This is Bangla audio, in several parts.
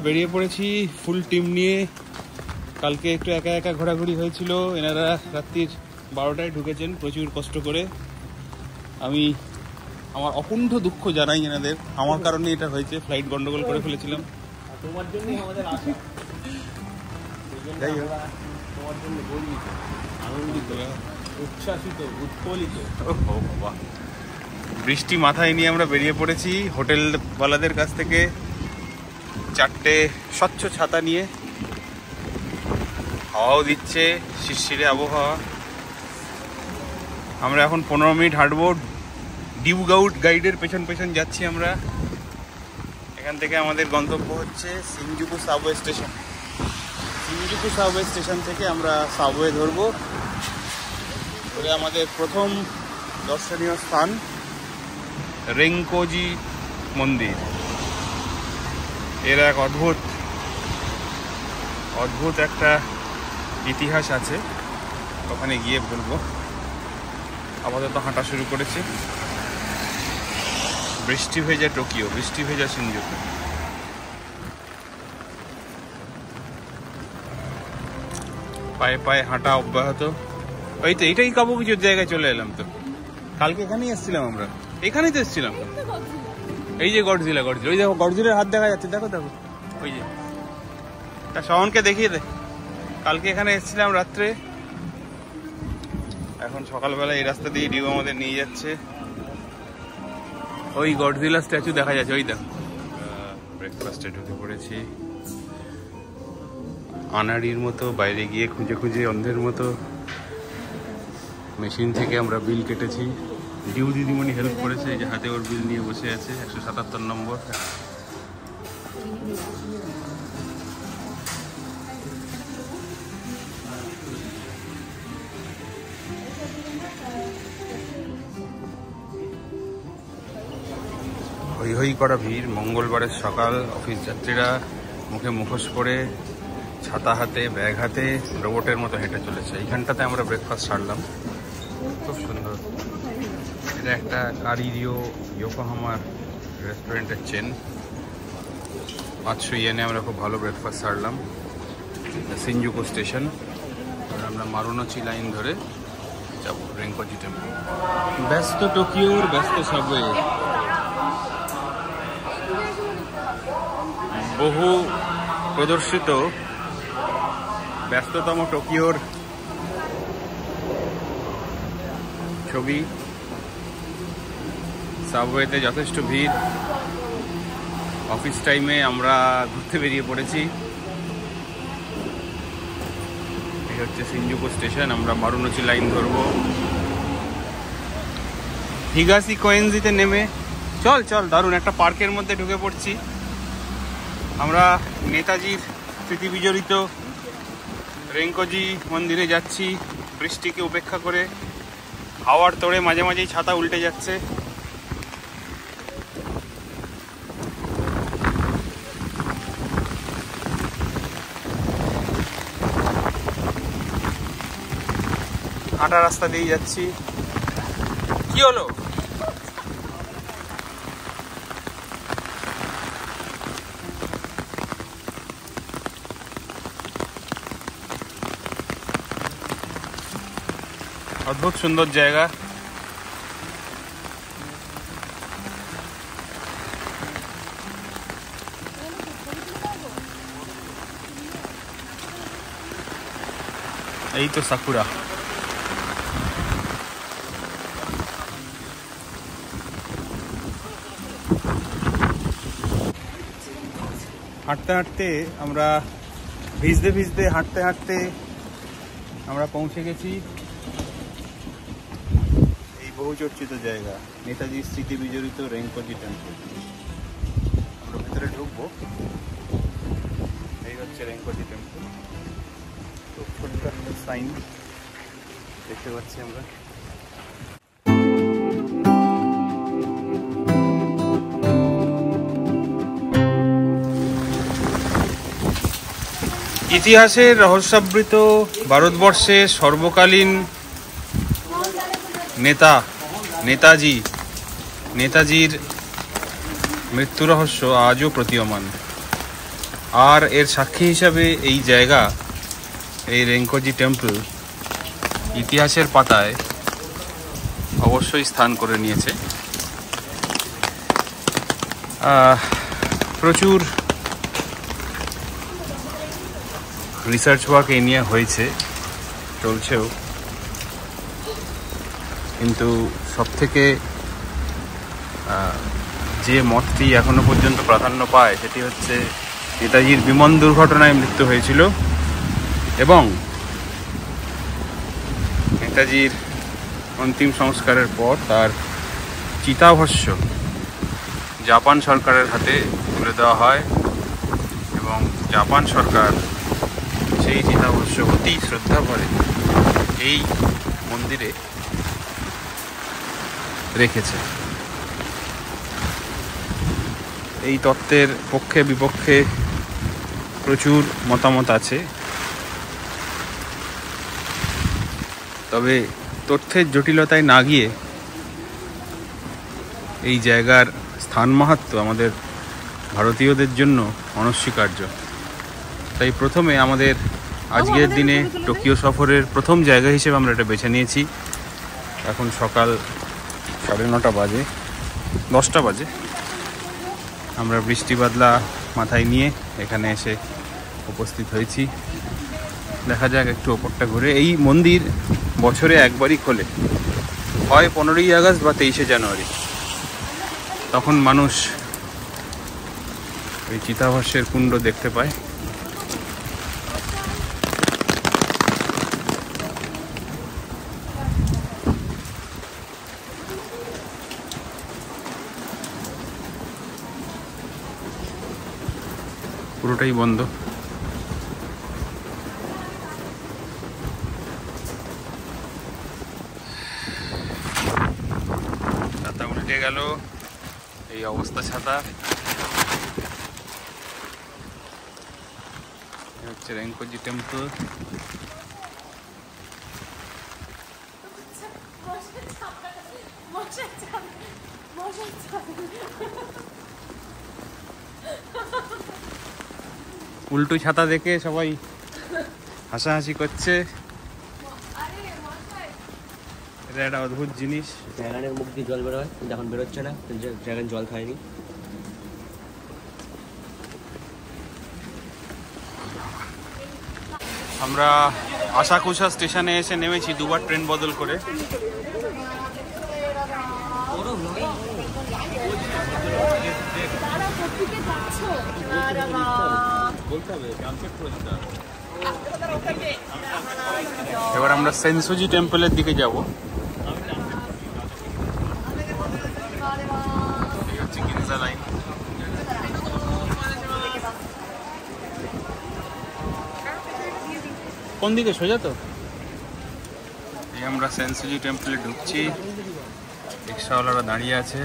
বেরিয়ে পড়েছি ফুল টিম নিয়ে। কালকে একটু একা একা ঘোরাঘুরি হয়েছিল। এনারা রাত্রির 12টায় ঢুকেছেন প্রচুর কষ্ট করে। আমি আমার অকুণ্ঠ দুঃখ জানাই এনাদের, আমার কারণে এটা হয়েছে। ফ্লাইট গন্ডগোল করে ফেলেছিলাম। তোমার জন্যই আমাদের আশা। যাই হোক, তোমার জন্য গর্বিত, আনন্দিত, উচ্ছ্বাসিত, উৎফুল্লিত। ও বাবা, বৃষ্টি মাথায় নিয়ে আমরা বেরিয়ে পড়েছি হোটেলওয়ালাদের কাছ থেকে 4টে স্বচ্ছ ছাতা নিয়ে। হাওয়াও দিচ্ছে, শিরশিরে আবহাওয়া। আমরা এখন 15 মিনিট হাঁটবো। ডিউ গাউড গাইডের পেছন পেছন যাচ্ছি আমরা। এখান থেকে আমাদের গন্তব্য হচ্ছে Shinjuku subway station. Shinjuku subway station থেকে আমরা সাবওয়ে ধরবো। ওরে আমাদের প্রথম দর্শনীয় স্থান রেঙ্কোজি মন্দির। এর এক অদ্ভুত একটা ইতিহাস আছে, ওখানে গিয়ে বলবো। আপাতত হাঁটা শুরু করেছি। বৃষ্টি ভেজা টোকিও, বৃষ্টি ভেজা শিনজুকু। পায়ে পায়ে হাঁটা অব্যাহত। ওই তো এটাই কাবুকিচুর জায়গায় চলে এলাম। তো কালকে এখানেই এসেছিলাম আমরা, এখানেই তো এসেছিলাম। এই যে গডজিলা, ওই দেখো গডজিলার হাত দেখা যাচ্ছে, দেখো দেখো ওই যে। তা শহনকে দেখিয়ে দে, কালকে এখানে এসেছিলাম রাত্রে। এখন সকালবেলা এই রাস্তা দিয়ে ডিউ আমাদের নিয়ে যাচ্ছে। ওই গডজিলা স্ট্যাচু দেখা যাচ্ছে, ওই দেখো। ব্রেকফাস্টে ঢুকে পড়েছি আনাড়ির মতো, বাইরে গিয়ে খুঁজে খুঁজে অন্ধের মতো। মেশিন থেকে আমরা বিল কেটেছি। ডিউ দিদিমণি হেল্প করেছে, এই যে হাতে ওর বিল নিয়ে বসে আছে, 177 নম্বর। হই হই করা ভিড়। মঙ্গলবারের সকাল। অফিস যাত্রীরা মুখে মুখোশ পরে, ছাতা হাতে, ব্যাগ হাতে রোবটের মতো হেঁটে চলেছে। এইখানটাতে আমরা ব্রেকফাস্ট সারলাম, খুব সুন্দর। এটা একটা কারিরিও ইয়োকোহামার রেস্টুরেন্টের চেন। 500 ইয়েনে আমরা খুব ভালো ব্রেকফাস্ট সারলাম। Shinjuku station. আমরা মারুনোচি লাইন ধরে যাব রেঙ্কোজি টেম্পল। ব্যস্ত টোকিওর ব্যস্ত সাবওয়ে। বহু প্রদর্শিত ব্যস্ততম টোকিওর ছবি। সাবওয়েতে যথেষ্ট ভিড়। অফিস টাইমে আমরা ঘুরতে বেরিয়ে পড়েছি। এই হচ্ছে শিনজুকু স্টেশন। আমরা মারুনোচি লাইন ধরবো। হিগাসি কোয়েনজিতে নেমে চল দারুণ একটা পার্কের মধ্যে ঢুকে পড়ছি। আমরা নেতাজির স্মৃতি বিজড়িত রেঙ্কোজি মন্দিরে যাচ্ছি বৃষ্টিকে উপেক্ষা করে। হাওয়ার তোড়ে মাঝে মাঝেই ছাতা উল্টে যাচ্ছে। হাঁটা রাস্তা দিয়ে যাচ্ছি। কি হলো? অদ্ভুত সুন্দর জায়গা। এই তো সাকুরা। হাঁটতে হাঁটতে আমরা ভিজতে হাঁটতে আমরা পৌঁছে গেছি এই বহুচর্চিত জায়গা নেতাজির স্মৃতি বিজড়িত রেঙ্কোজি টেম্পল। আমরা ভেতরে ঢুকবো। এই হচ্ছে রেঙ্কোজি টেম্পল। খুব ছোট্ট একটা সাইন দেখতে পাচ্ছি আমরা। ইতিহাসের রহস্যাবৃত ভারতবর্ষের সর্বকালীন নেতাজির মৃত্যু রহস্য আজও প্রতীয়মান। আর এর সাক্ষী হিসাবে এই জায়গা, এই রেঙ্কোজি টেম্পল ইতিহাসের পাতায় অবশ্যই স্থান করে নিয়েছে। প্রচুর রিসার্চ ওয়ার্ক এই নিয়ে হয়েছে, চলছেও, কিন্তু সবথেকে যে মতটি এখনো পর্যন্ত প্রাধান্য পায় সেটি হচ্ছে নেতাজির বিমান দুর্ঘটনায় মৃত্যু হয়েছিল এবং নেতাজির অন্তিম সংস্কারের পর তার চিতাভস্য জাপান সরকারের হাতে তুলে দেওয়া হয় এবং জাপান সরকার সেই চিতাভস্য অতি শ্রদ্ধা ভরে এই মন্দিরে রেখেছে। এই তত্ত্বের পক্ষে বিপক্ষে প্রচুর মতামত আছে, তবে তথ্যের জটিলতায় না গিয়ে এই জায়গার স্থান মাহাত্ম্য আমাদের ভারতীয়দের জন্য অনস্বীকার্য। তাই প্রথমে আমাদের আজকের দিনে টোকিও সফরের প্রথম জায়গা হিসেবে আমরা এটা বেছে নিয়েছি। এখন সকাল 9:30 বাজে, 10টা বাজে। আমরা বৃষ্টি বাদলা মাথায় নিয়ে এখানে এসে উপস্থিত হয়েছি। দেখা যাক একটু ওপরটা ঘুরে। এই মন্দির বছরে একবারই খোলে, হয় 15ই আগস্ট বা 23শে জানুয়ারি। তখন মানুষ এই চিতাভস্যের কুণ্ড দেখতে পায়। পুরোটাই বন্ধ। ছাতা উল্টে গেল, এই অবস্থা ছাতা। হচ্ছে রেঙ্কোজি টেম্পল। উল্টো ছাতা দেখে সবাই হাসাহাসি করছে। এটা একটা অদ্ভুত জিনিস। ড্রাগনের মুখ দিয়ে জল বেরোয়, যখন বেরোচ্ছে না ড্রাগন জল খায়নি। আমরা আসাকুসা স্টেশনে এসে নেমেছি, দুবার ট্রেন বদল করে। এবার আমরা সেনসুজি টেম্পলের দিকে যাব। লাইন কোন দিকে? সোজা তো। এই আমরা সেনসুজি টেম্পলে ঢুকছি, রিক্সাওয়ালারা দাঁড়িয়ে আছে।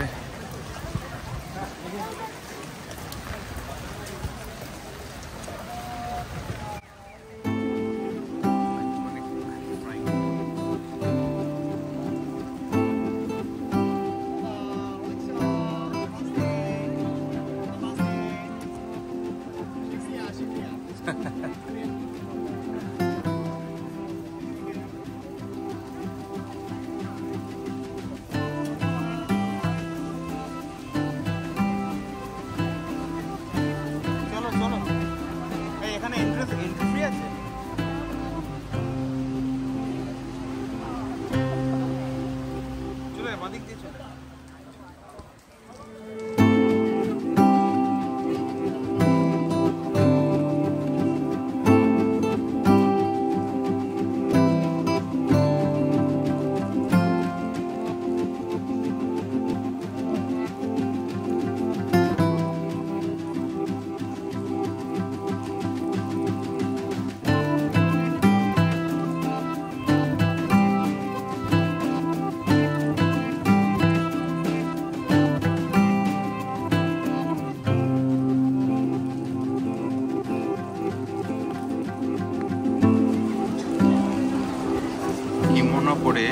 করে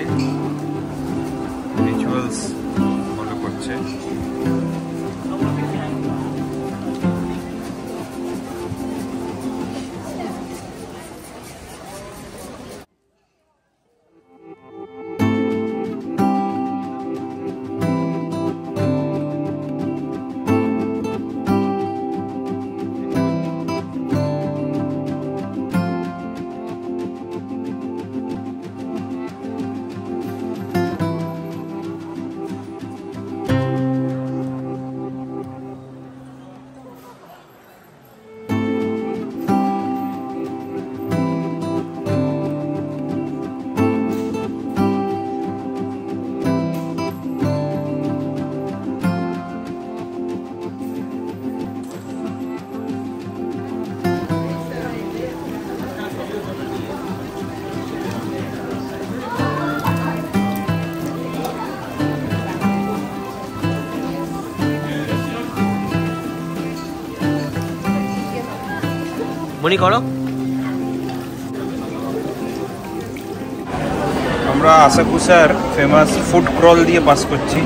রিচুয়ালস ফলো করছে। মনি করো। আমরা আসাকুসার ফেমাস ফুড ক্রল দিয়ে পাস করছি।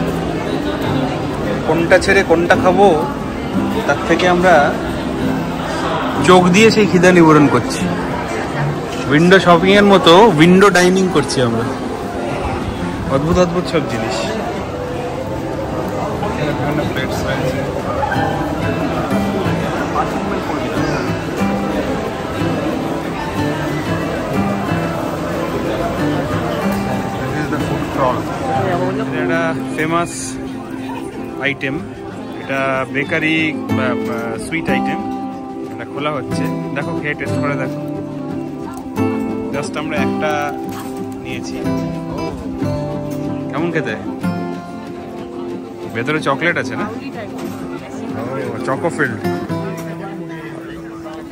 কোনটা ছেড়ে কোনটা খাবো তার থেকে আমরা চোখ দিয়ে সেই খিদা নিবারণ করছি। উইন্ডো শপিং এর মতো উইন্ডো ডাইনিং করছি আমরা। অদ্ভুত অদ্ভুত সব জিনিস। এটা ফেমাস আইটেম, এটা বেকারি সুইট আইটেম। এটা খোলা হচ্ছে, দেখো খেয়ে টেস্ট করে দেখো। জাস্ট আমরা একটা নিয়েছি। কেমন খেতে? ভেতরে চকলেট আছে না? চকোফিল্ড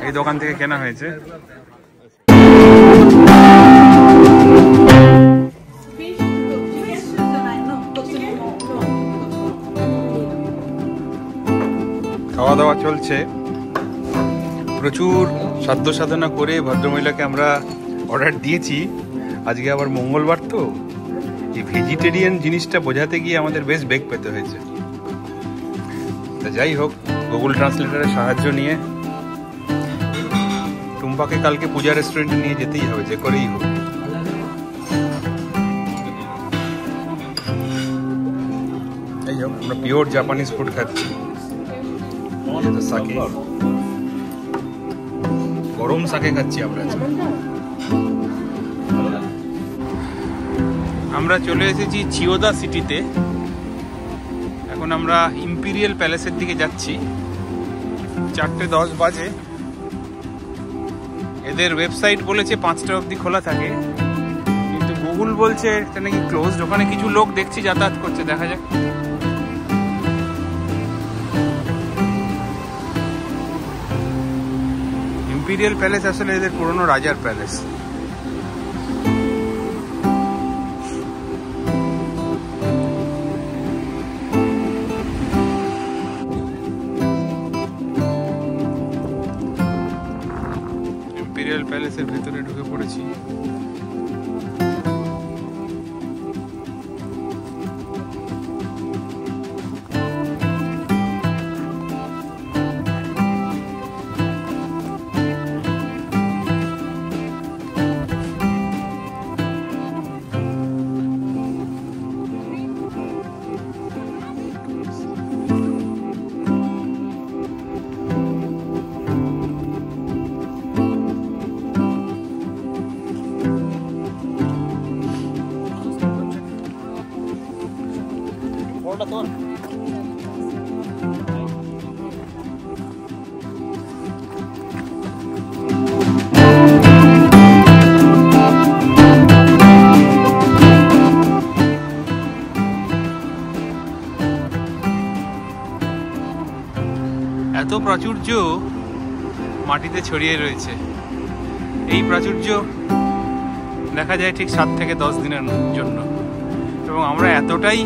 এই দোকান থেকে কেনা হয়েছে। খাওয়া দাওয়া চলছে, প্রচুর সাধ্য সাধনা করে ভদ্রমহিলাকে আমরা অর্ডার দিয়েছি। আজকে আবার মঙ্গলবার, তো এই ভেজিটেরিয়ান জিনিসটা বোঝাতে গিয়ে আমাদের বেশ বেগ পেতে হয়েছে। তা যাই হোক, গুগল ট্রান্সলেটারের সাহায্য নিয়ে টুম্পাকে কালকে পূজা রেস্টুরেন্টে নিয়ে যেতেই হবে, যে করেই হোক। যাই হোক, আমরা পিওর জাপানিজ ফুড খাচ্ছি। সাকে, গরম সাকে খাচ্ছি আমরা। আমরা চলে এসেছি চিয়োদা সিটিতে। এখন আমরা ইম্পিরিয়াল প্যালেসের দিকে যাচ্ছি। 4:10 বাজে। এদের ওয়েবসাইট বলেছে 5টা অবধি খোলা থাকে, কিন্তু গুগল বলছে এটা নাকি ক্লোজড। ওখানে কিছু লোক দেখছি যাতায়াত করছে, দেখা যাক। ইম্পিরিয়াল প্যালেস আসলে এদের পুরনো রাজার প্যালেস। ইম্পিরিয়াল প্যালেসের ভেতরে ঢুকে পড়েছি। এত প্রাচুর্য মাটিতে ছড়িয়ে রয়েছে। এই প্রাচুর্য দেখা যায় ঠিক 7 থেকে 10 দিনের জন্য, এবং আমরা এতটাই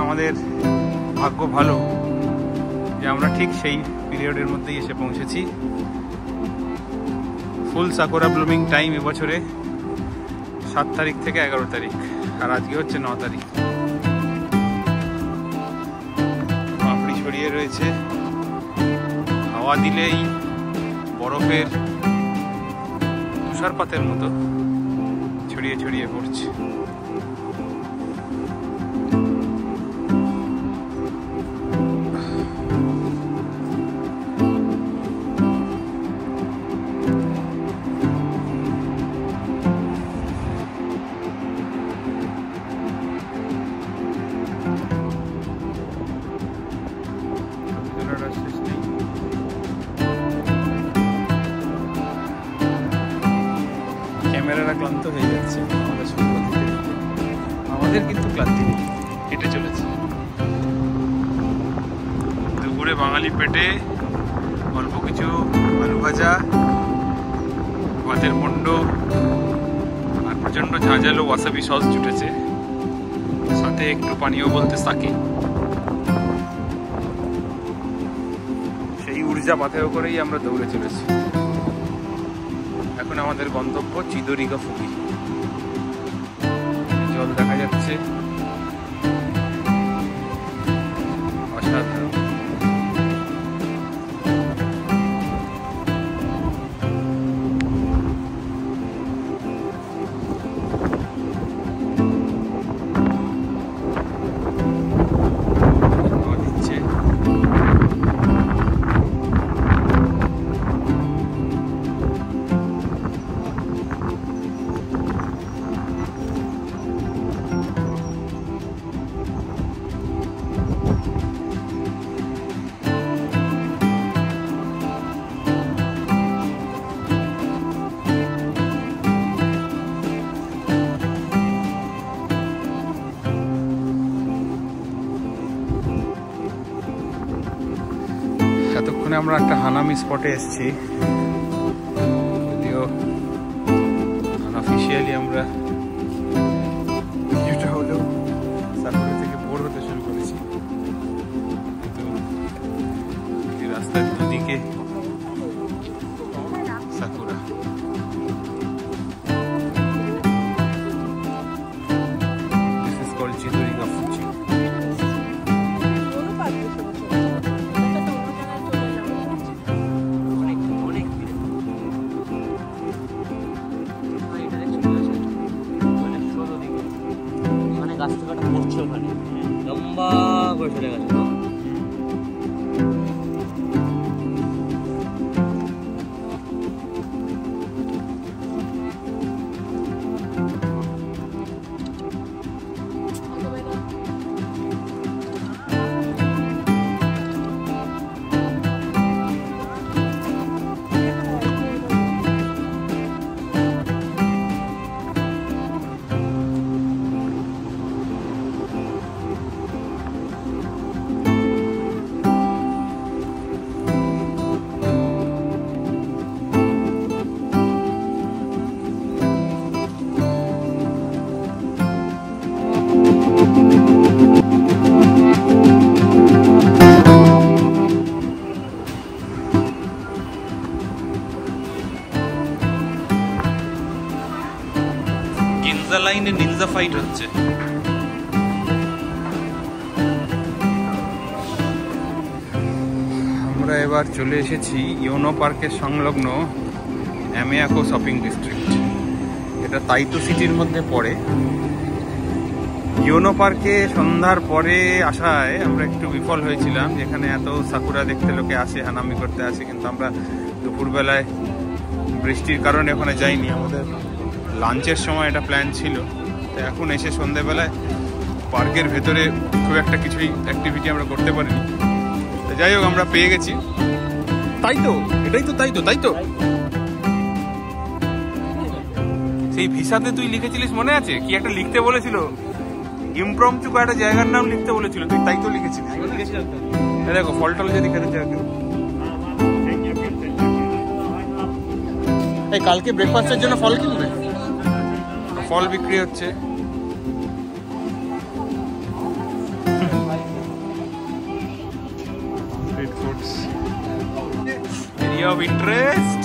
আমাদের ভাগ্য ভালো যে আমরা ঠিক সেই পিরিয়ডের মধ্যেই এসে পৌঁছেছি। ফুল সাকুরা ব্লুমিং টাইম এবছরে 7 তারিখ থেকে 11 তারিখ, আর আজকে হচ্ছে 9 তারিখ। পাপড়ি ছড়িয়ে রয়েছে, হাওয়া দিলেই বরফের তুষারপাতের মতো ছড়িয়ে ছড়িয়ে পড়ছে। ক্যামেরাটা ক্লান্ত হয়ে যাচ্ছে আমাদের কিন্তু ক্লান্তি নেই, হেঁটে চলেছে। দুপুরে বাঙালি পেটে অল্প কিছু আলু ভাজা, ভাতের মন্ড আর প্রচন্ড ঝাঁঝালো ওয়াসাবি সস জুটেছে, সাথে একটু পানীয় বলতে সাকে। সেই ঊর্জা পাথেয় করেই আমরা দৌড়ে চলেছি। এখন আমাদের গন্তব্য চিদরিগা ফুকি। জল দেখা যাচ্ছে, অসাধারণ। এতক্ষণে আমরা একটা হানামি স্পটে এসেছি, যদিও আনঅফিশিয়ালি আমরা কিছুটা হলেও সাকুরা থেকে বোর হতে শুরু করেছি। কিন্তু এই রাস্তার দুদিকে sakura. This is called Chidoriga Fuji. রাস্তাটা পড়ছে ওখানে, লম্বা করে চলে গেছে। গিনজা লাইনে নিনজা ফাইট হচ্ছে। আমরা এবার চলে এসেছি ইয়োনো পার্কের সংলগ্ন অ্যামিয়াকো শপিং ডিস্ট্রিক্ট। এটা তাইতো সিটির মধ্যে পড়ে। ইয়োনো পার্কে সন্ধ্যার পরে আসায় আমরা একটু বিফল হয়েছিলাম, যেখানে এত সাকুরা দেখতে লোকে আসে, হানামি করতে আসে, কিন্তু আমরা দুপুরবেলায় বৃষ্টির কারণে ওখানে যাইনি। আমাদের লাঞ্চের সময় এটা প্ল্যান ছিল, তো এখন এসে সন্ধ্যেবেলায় পার্কের ভেতরে খুব একটা কিছুই অ্যাক্টিভিটি আমরা করতে পারিনি। তো যাই হোক, আমরা পেয়ে গেছি। তাই তো, এটাই তো, তাই তো, তাই তো। সেই ভিসাতে তুই লিখেছিলিস, মনে আছে? কি একটা লিখতে বলেছিল, ইমপ্রম্পটু একটা জায়গার নাম লিখতে বলেছিল, তুই তাই তো লিখেছিলিস। দেখো ফল টল যদি খেতে চাও। এই কালকে ব্রেকফাস্টের জন্য ফল কিনবে? ফল বিক্রি হচ্ছে। এরিয়া অফ ইন্টারেস্ট,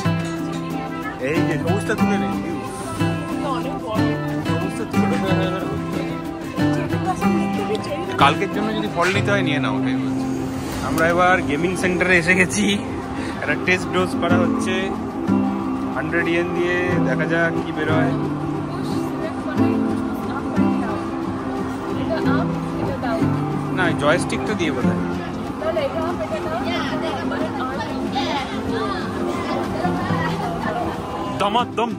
এই যে সবুজটা তুলে নে। কালকের জন্য যদি ফল নিতে হয় নিয়ে নাও। আমরা এবার গেমিং সেন্টারে এসে গেছি। একটা টেস্ট ডোজ করা হচ্ছে 100 ইয়েন দিয়ে, দেখা যাক কি বেরোয়। না, জয়স্টিকটা দিয়ে বোধ হয়।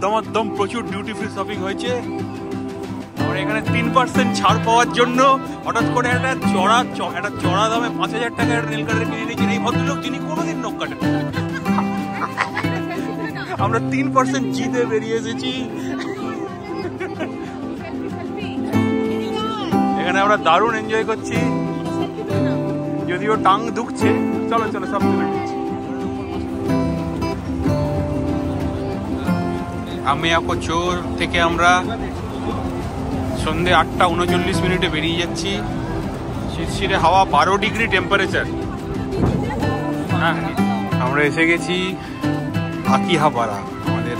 দমাদম প্রচুর ডিউটি ফ্রি শপিং হয়েছে। আমরা এখানে 3% ছাড় পাওয়ার জন্য হঠাৎ করে একটা চড়া দামে 5000 টাকা একটা নীল কার্ডের কিনে নিয়েছেন এই ভদ্রলোক, যিনি কোনোদিন নখ কাটেন। আমরা 3% জিতে বেরিয়ে এসেছি। এখানে আমরা দারুণ এনজয় করছি, যদিও টাং দুখছে। চলো চলো, সব তুলে নিচ্ছি। আমিয়াকো চোর থেকে আমরা সন্ধ্যে 8:39 বেরিয়ে যাচ্ছি। শিরশিরে হাওয়া, 12 ডিগ্রি টেম্পারেচার। হ্যাঁ, আমরা এসে গেছি আকিহাবারা, আমাদের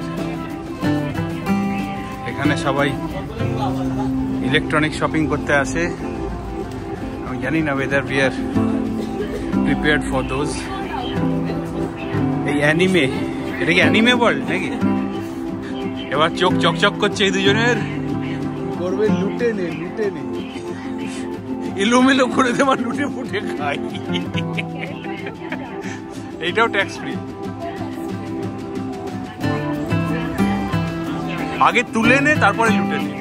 আমাদের। এখানে সবাই ইলেকট্রনিক শপিং করতে আসে। আমি জানি না whether we are prepared for those. এই অ্যানিমে, এটা কি অ্যানিমে ওয়ার্ল্ড নাকি? এবার চোখ চকচক করছে এই দুজনের। করবে লুটে নে, লুটে নে, এলোমেলো করে দেওয়া, লুটে ফুটে খাই। এইটাও ট্যাক্স ফ্রি। আগে তুলে নে তারপরে লুটে নে।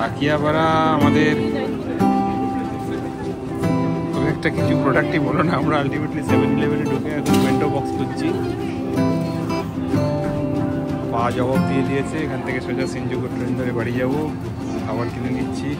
আকিয়াপাড়া আমাদের খুব একটা কিছু প্রোডাক্টই বলো না। আমরা আলটিমেটলি 7-11-এ ঢুকে এখন বেন্টো বক্স খুঁজছি। পা জবাব দিয়ে দিয়েছে, এখান থেকে সোজা সিনজুকু ট্রেন ধরে বাড়ি যাবো। খাবার কিনে নিচ্ছি।